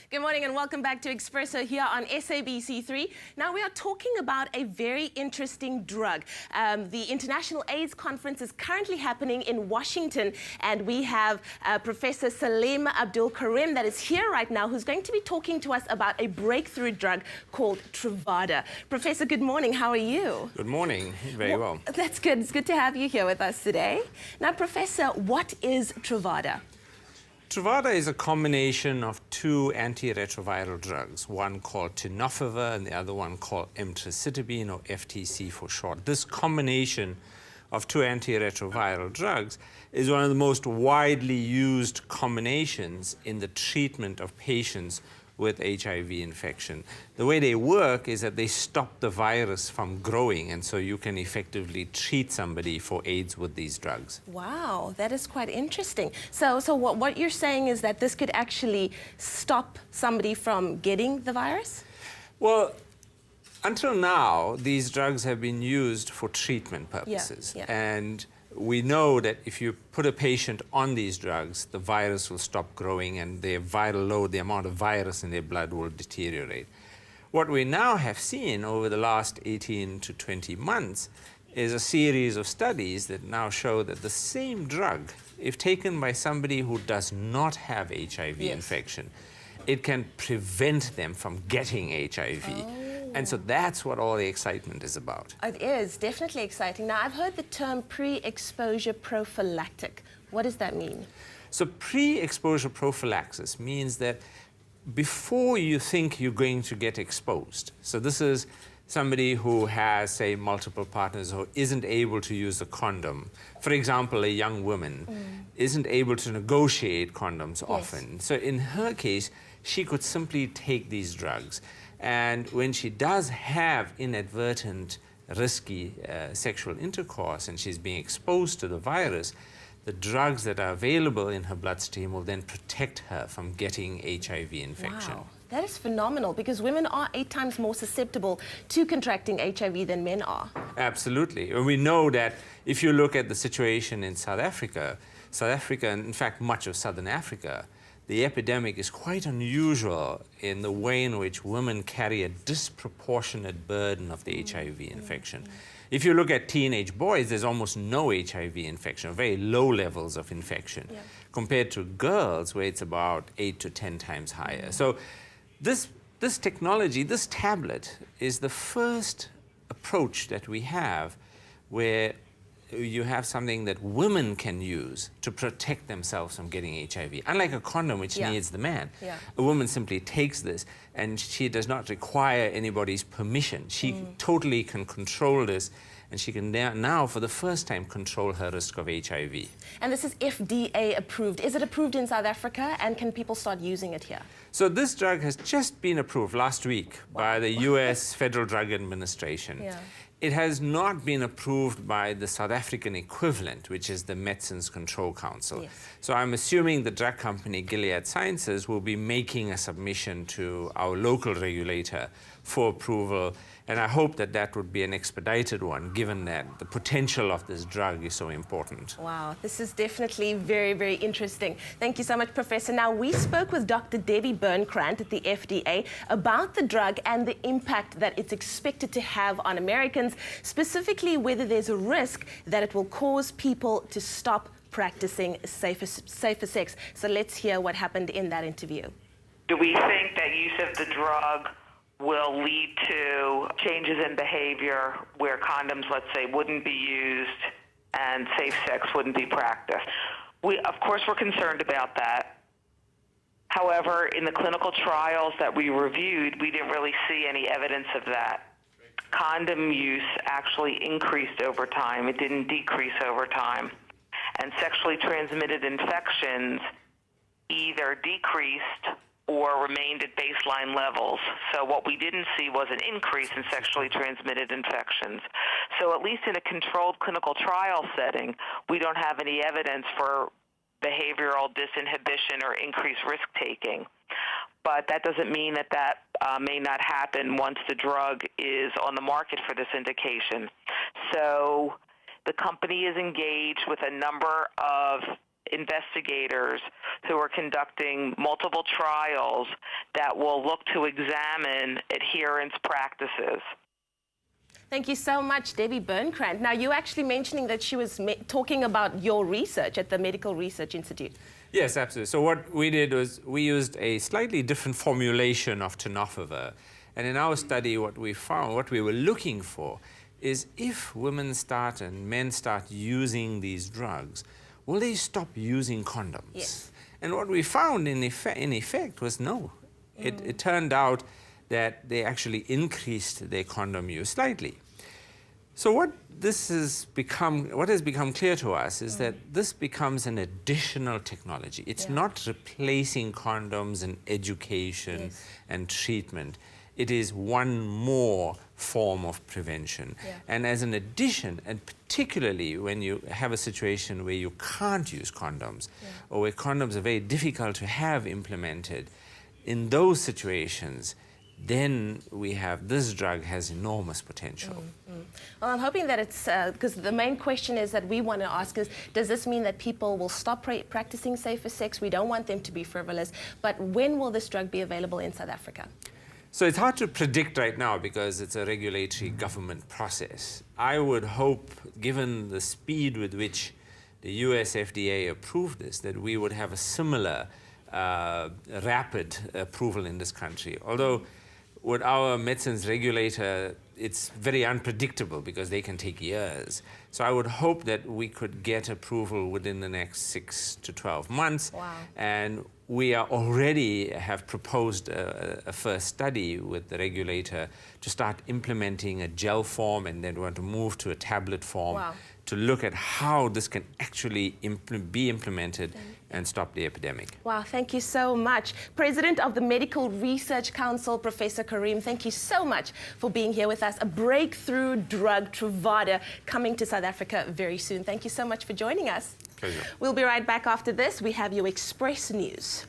Good morning and welcome back to Expresso here on SABC3. Now we are talking about a very interesting drug. The International AIDS Conference is currently happening in Washington, and we have Professor Salim Abdool-Karim that is here right now, who's going to be talking to us about a breakthrough drug called Truvada. Professor, good morning. How are you? Good morning. Very well. That's good. It's good to have you here with us today. Now, Professor, what is Truvada? Truvada is a combination of two antiretroviral drugs, one called tenofovir and the other one called emtricitabine, or FTC for short. This combination of two antiretroviral drugs is one of the most widely used combinations in the treatment of patients with HIV infection. The way they work is that they stop the virus from growing, and so you can effectively treat somebody for AIDS with these drugs. Wow, that is quite interesting. So what you're saying is that this could actually stop somebody from getting the virus? Well, until now, these drugs have been used for treatment purposes. Yeah. And we know that if you put a patient on these drugs, the virus will stop growing and their viral load, the amount of virus in their blood, will deteriorate. What we now have seen over the last 18 to 20 months is a series of studies that now show that the same drug, if taken by somebody who does not have HIV infection, it can prevent them from getting HIV. And so that's what all the excitement is about. It is definitely exciting. Now, I've heard the term pre-exposure prophylactic. What does that mean? So pre-exposure prophylaxis means that before you think you're going to get exposed, so this is somebody who has, say, multiple partners or isn't able to use a condom. For example, a young woman isn't able to negotiate condoms often. So in her case, she could simply take these drugs. And when she does have inadvertent, risky sexual intercourse and she's being exposed to the virus, the drugs that are available in her bloodstream will then protect her from getting HIV infection. Wow, that is phenomenal, because women are 8 times more susceptible to contracting HIV than men are. Absolutely. And we know that if you look at the situation in South Africa, and in fact much of Southern Africa, the epidemic is quite unusual in the way in which women carry a disproportionate burden of the HIV infection. If you look at teenage boys, there's almost no HIV infection, very low levels of infection, compared to girls, where it's about 8 to 10 times higher. So this technology, this tablet, is the first approach that we have where you have something that women can use to protect themselves from getting HIV. Unlike a condom, which needs the man, a woman simply takes this and she does not require anybody's permission. She totally can control this, and she can now, for the first time, control her risk of HIV. And this is FDA approved. Is it approved in South Africa, and can people start using it here? So this drug has just been approved last week by the US Federal Drug Administration. It has not been approved by the South African equivalent, which is the Medicines Control Council. So I'm assuming the drug company Gilead Sciences will be making a submission to our local regulator for approval, and I hope that that would be an expedited one, given that the potential of this drug is so important. Wow, this is definitely very, very interesting. Thank you so much, Professor. Now, we spoke with Dr. Debbie Birnkrant at the FDA about the drug and the impact that it's expected to have on Americans, specifically whether there's a risk that it will cause people to stop practicing safer sex. So let's hear what happened in that interview. Do we think that use of the drug will lead to changes in behavior where condoms, let's say, wouldn't be used and safe sex wouldn't be practiced? Of course, we're concerned about that. However, in the clinical trials that we reviewed, we didn't really see any evidence of that. Condom use actually increased over time. It didn't decrease over time. And sexually transmitted infections either decreased or remained at baseline levels. So what we didn't see was an increase in sexually transmitted infections. So at least in a controlled clinical trial setting, we don't have any evidence for behavioral disinhibition or increased risk-taking. But that doesn't mean that that may not happen once the drug is on the market for this indication. So the company is engaged with a number of investigators who are conducting multiple trials that will look to examine adherence practices. Thank you so much, Debbie Birnkrant. Now, you actually mentioning that she was talking about your research at the Medical Research Institute. Yes, absolutely. So what we did was we used a slightly different formulation of tenofovir. And in our study, what we found, what we were looking for, is if women start and men start using these drugs, will they stop using condoms? Yes. And what we found in effect was no. It turned out that they actually increased their condom use slightly. So what has become clear to us is that this becomes an additional technology. It's not replacing condoms in education and treatment. It is one more form of prevention. And as an addition, and particularly when you have a situation where you can't use condoms, or where condoms are very difficult to have implemented, in those situations, then we have this drug has enormous potential. Well, I'm hoping that it's, because the main question is that we want to ask is, does this mean that people will stop practicing safer sex? We don't want them to be frivolous, but when will this drug be available in South Africa? So it's hard to predict right now because it's a regulatory government process. I would hope, given the speed with which the US FDA approved this, that we would have a similar rapid approval in this country. Although with our medicines regulator, it's very unpredictable because they can take years. So I would hope that we could get approval within the next 6 to 12 months. Wow. And we are already have proposed a first study with the regulator to start implementing a gel form, and then we want to move to a tablet form to look at how this can actually be implemented and stop the epidemic. Wow, thank you so much. President of the Medical Research Council, Professor Karim, thank you so much for being here with us. A breakthrough drug, Truvada, coming to South Africa very soon. Thank you so much for joining us. Pleasure. We'll be right back after this. We have your Express News.